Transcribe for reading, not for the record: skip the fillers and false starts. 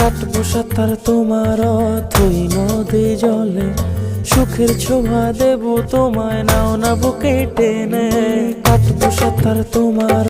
কাটবো সাঁতার তোমার অথই নদী জলে, সুখের ছোঁয়া দেব তোমায়, নাও না বুকে টেনে। কাটবো সাঁতার তোমার